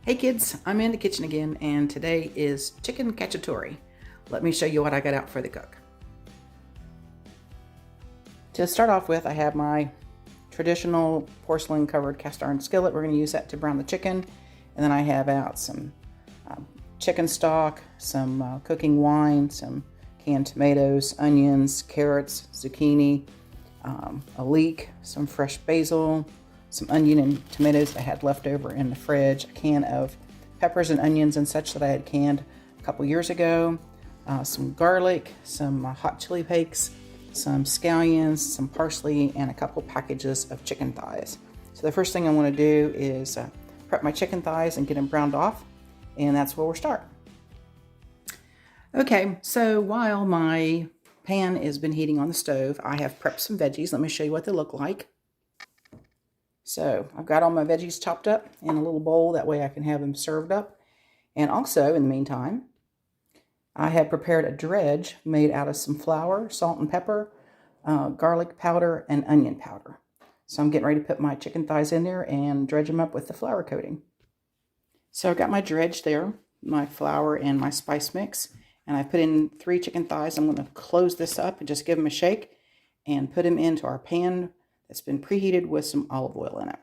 Hey kids, I'm in the kitchen again, and today is chicken cacciatore. Let me show you what I got out for the cook. To start off with, I have my traditional porcelain covered cast iron skillet. We're going to use that to brown the chicken. And then I have out some chicken stock, some cooking wine, some canned tomatoes, onions, carrots, zucchini, a leek, some fresh basil, some onion and tomatoes I had left over in the fridge, a can of peppers and onions and such that I had canned a couple years ago, some garlic, some hot chili flakes, some scallions, some parsley, and a couple packages of chicken thighs. So the first thing I want to do is prep my chicken thighs and get them browned off, and that's where we'll start. Okay, so while my pan has been heating on the stove, I have prepped some veggies. Let me show you what they look like. So I've got all my veggies chopped up in a little bowl, that way I can have them served up. And also, in the meantime, I have prepared a dredge made out of some flour, salt and pepper, garlic powder, and onion powder. So I'm getting ready to put my chicken thighs in there and dredge them up with the flour coating. So I've got my dredge there, my flour and my spice mix, and I've put in 3 chicken thighs. I'm going to close this up and just give them a shake and put them into our pan that's been preheated with some olive oil in it.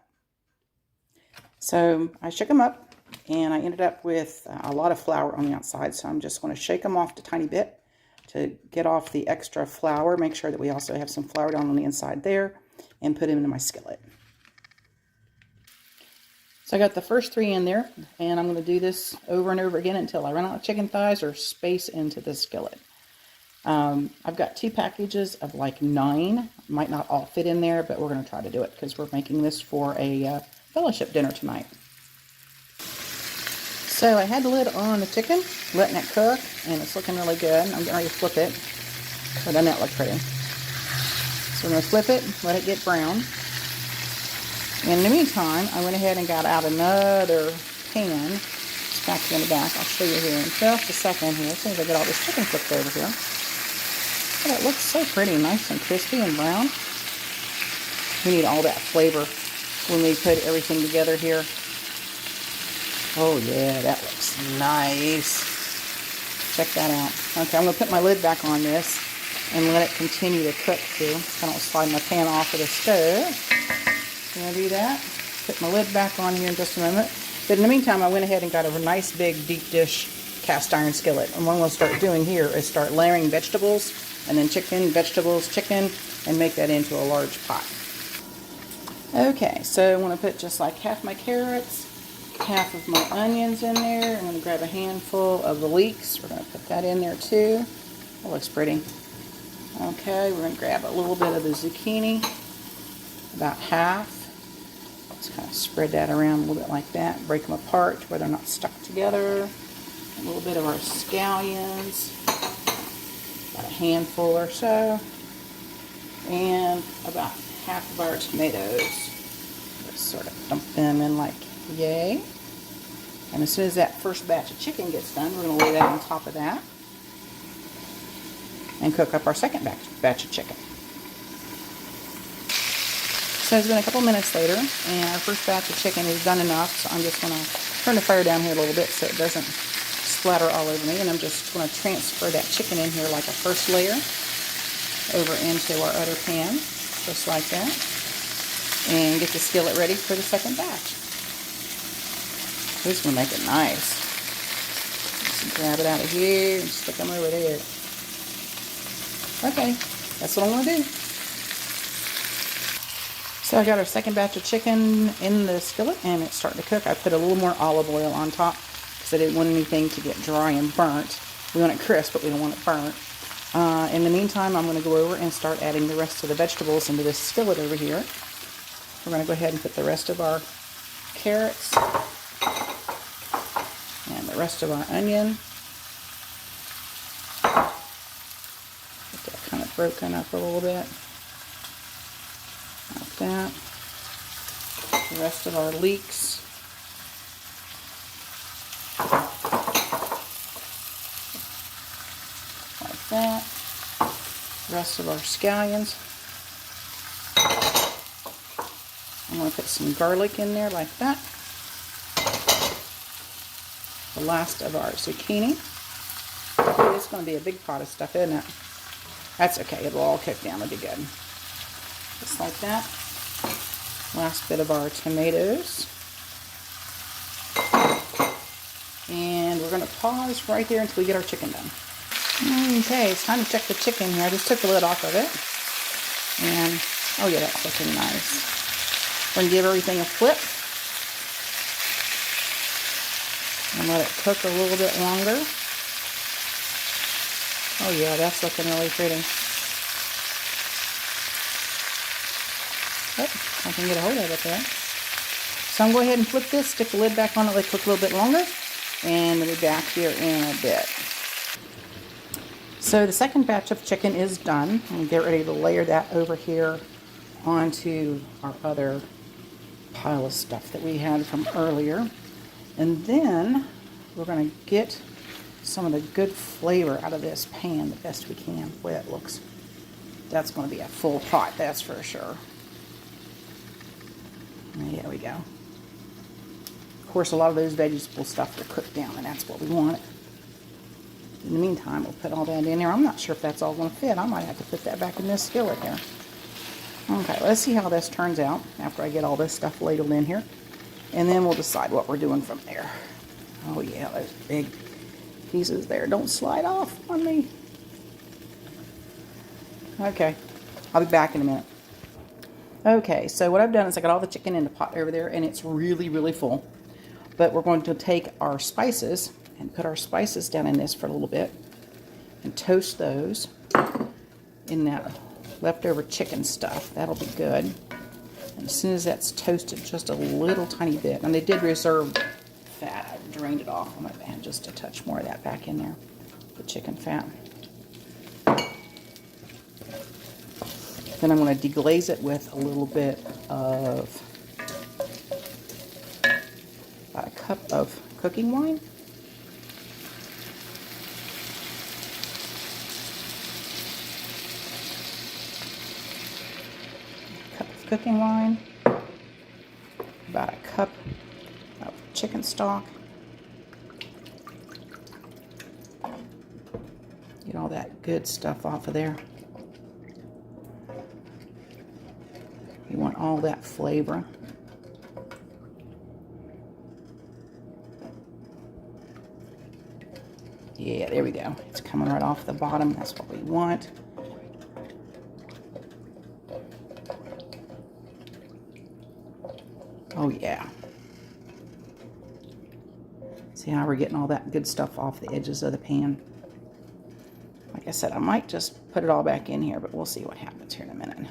So I shook them up, and I ended up with a lot of flour on the outside, so I'm just going to shake them off a tiny bit to get off the extra flour. Make sure that we also have some flour down on the inside there, and put them into my skillet. So I got the first 3 in there, and I'm going to do this over and over again until I run out of chicken thighs or space into the skillet. I've got 2 packages of like 9. Might not all fit in there, but we're going to try to do it because we're making this for a fellowship dinner tonight. So I had the lid on the chicken, letting it cook, and it's looking really good. I'm getting ready to flip it, so doesn't that look pretty? So I'm going to flip it, let it get brown. In the meantime, I went ahead and got out another pan. It's back in the back. I'll show you here in just a second here, as soon as I get all this chicken cooked over here. But it looks so pretty, nice and crispy and brown. We need all that flavor when we put everything together here. Oh yeah, that looks nice. Check that out. Okay, I'm going to put my lid back on this and let it continue to cook too. I don't slide my pan off of the stove. I'm going to do that. Put my lid back on here in just a moment. But in the meantime, I went ahead and got a nice big deep dish cast iron skillet. And what I'm going to start doing here is start layering vegetables, and then chicken, vegetables, chicken, and make that into a large pot. Okay, so I'm going to put just like half my carrots, half of my onions in there. I'm going to grab a handful of the leeks. We're going to put that in there too. That looks pretty. Okay, we're going to grab a little bit of the zucchini, about half. Just kind of spread that around a little bit like that. Break them apart where they're not stuck together. A little bit of our scallions, about a handful or so, and about half of our tomatoes. Just sort of dump them in like yay. And as soon as that first batch of chicken gets done, we're going to lay that on top of that and cook up our second batch of chicken. So it's been a couple minutes later, and our first batch of chicken is done enough, so I'm just going to turn the fire down here a little bit so it doesn't splatter all over me, and I'm just going to transfer that chicken in here like a first layer over into our other pan, just like that, and get the skillet ready for the second batch. This is going to make it nice. Just grab it out of here and stick them over there. Okay, that's what I'm going to do. So I got our second batch of chicken in the skillet, and it's starting to cook. I put a little more olive oil on top because I didn't want anything to get dry and burnt. We want it crisp, but we don't want it burnt. In the meantime, I'm going to go over and start adding the rest of the vegetables into this skillet over here. We're going to go ahead and put the rest of our carrots and the rest of our onion. Get that kind of broken up a little bit. Like that. The rest of our leeks. Like that. The rest of our scallions. I'm going to put some garlic in there like that. the last of our zucchini. Ooh, it's going to be a big pot of stuff, isn't it? That's okay. It'll all cook down. It'll be good. Just like that. Last bit of our tomatoes. And we're going to pause right there until we get our chicken done. Okay, it's time to check the chicken here. I just took the lid off of it. And, oh yeah, that's looking nice. We're going to give everything a flip. And let it cook a little bit longer. Oh yeah, that's looking really pretty. Oh, I can get a hold of it there. So I'm going to go ahead and flip this, stick the lid back on it, let it cook a little bit longer, and we'll be back here in a bit. So the second batch of chicken is done. I'm going to get ready to layer that over here onto our other pile of stuff that we had from earlier. And then we're going to get some of the good flavor out of this pan the best we can. The way that looks. That's going to be a full pot, that's for sure. There we go. Of course, a lot of those vegetable stuff will cook down, and that's what we want. In the meantime, we'll put all that in there. I'm not sure if that's all going to fit. I might have to put that back in this skillet here. Okay, let's see how this turns out after I get all this stuff ladled in here. And then we'll decide what we're doing from there. Oh yeah, those big pieces there. Don't slide off on me. Okay, I'll be back in a minute. Okay, so what I've done is I got all the chicken in the pot over there, and it's really, really full. But we're going to take our spices and put our spices down in this for a little bit and toast those in that leftover chicken stuff. That'll be good. And as soon as that's toasted just a little tiny bit, and they did reserve fat, I drained it off. I'm going to add just a touch more of that back in there, the chicken fat. Then I'm going to deglaze it with a little bit of about a cup of cooking wine. Cooking wine, about a cup of chicken stock. Get all that good stuff off of there. You want all that flavor. Yeah, there we go. It's coming right off the bottom. That's what we want. Oh yeah. See how we're getting all that good stuff off the edges of the pan? Like I said, I might just put it all back in here, but we'll see what happens here in a minute.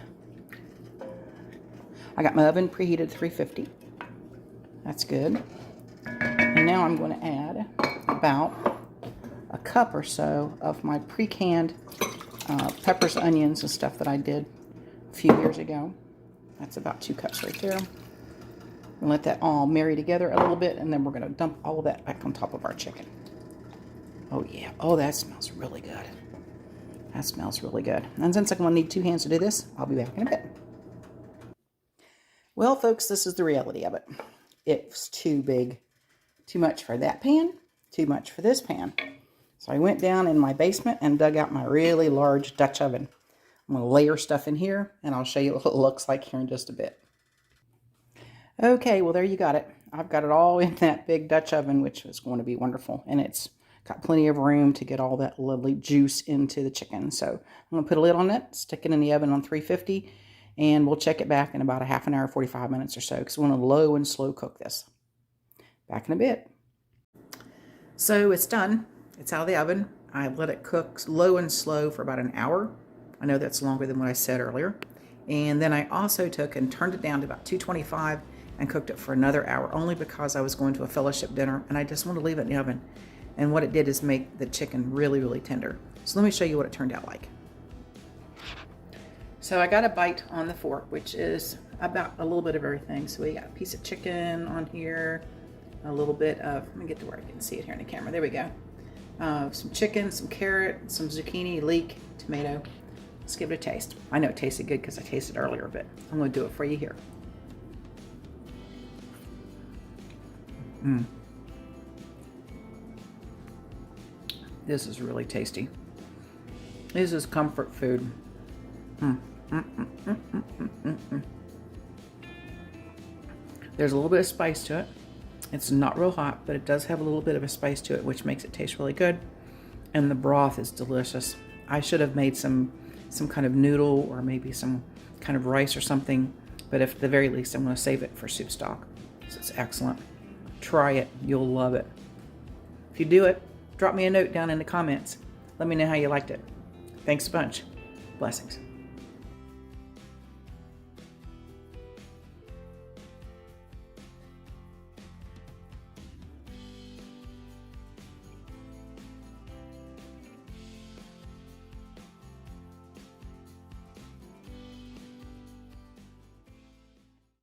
I got my oven preheated 350. That's good. And now I'm going to add about a cup or so of my pre-canned peppers, onions, and stuff that I did a few years ago. That's about 2 cups right there. And let that all marry together a little bit, and then we're going to dump all of that back on top of our chicken. Oh yeah, oh that smells really good. That smells really good. And since I'm going to need 2 hands to do this, I'll be back in a bit. Well folks, this is the reality of it. It's too big, too much for that pan, too much for this pan. So I went down in my basement and dug out my really large Dutch oven. I'm going to layer stuff in here, and I'll show you what it looks like here in just a bit. Okay, well there you got it. I've got it all in that big Dutch oven, which is going to be wonderful. And it's got plenty of room to get all that lovely juice into the chicken. So I'm going to put a lid on it, stick it in the oven on 350, and we'll check it back in about a half an hour, 45 minutes or so, because we want to low and slow cook this. Back in a bit. So it's done. It's out of the oven. I let it cook low and slow for about an hour. I know that's longer than what I said earlier. And then I also took and turned it down to about 225 and cooked it for another hour, only because I was going to a fellowship dinner and I just wanted to leave it in the oven. And what it did is make the chicken really, really tender. So let me show you what it turned out like. So I got a bite on the fork, which is about a little bit of everything. So we got a piece of chicken on here, a little bit of, let me get to where I can see it here in the camera. There we go. Some chicken, some carrot, some zucchini, leek, tomato. Let's give it a taste. I know it tasted good because I tasted it earlier, but I'm going to do it for you here. This is really tasty. This is comfort food. There's a little bit of spice to it. It's not real hot, but it does have a little bit of a spice to it, which makes it taste really good. And the broth is delicious. I should have made some kind of noodle or maybe some kind of rice or something, but at the very least, I'm going to save it for soup stock. So it's excellent. Try it. You'll love it. If you do it, drop me a note down in the comments. Let me know how you liked it. Thanks a bunch. Blessings.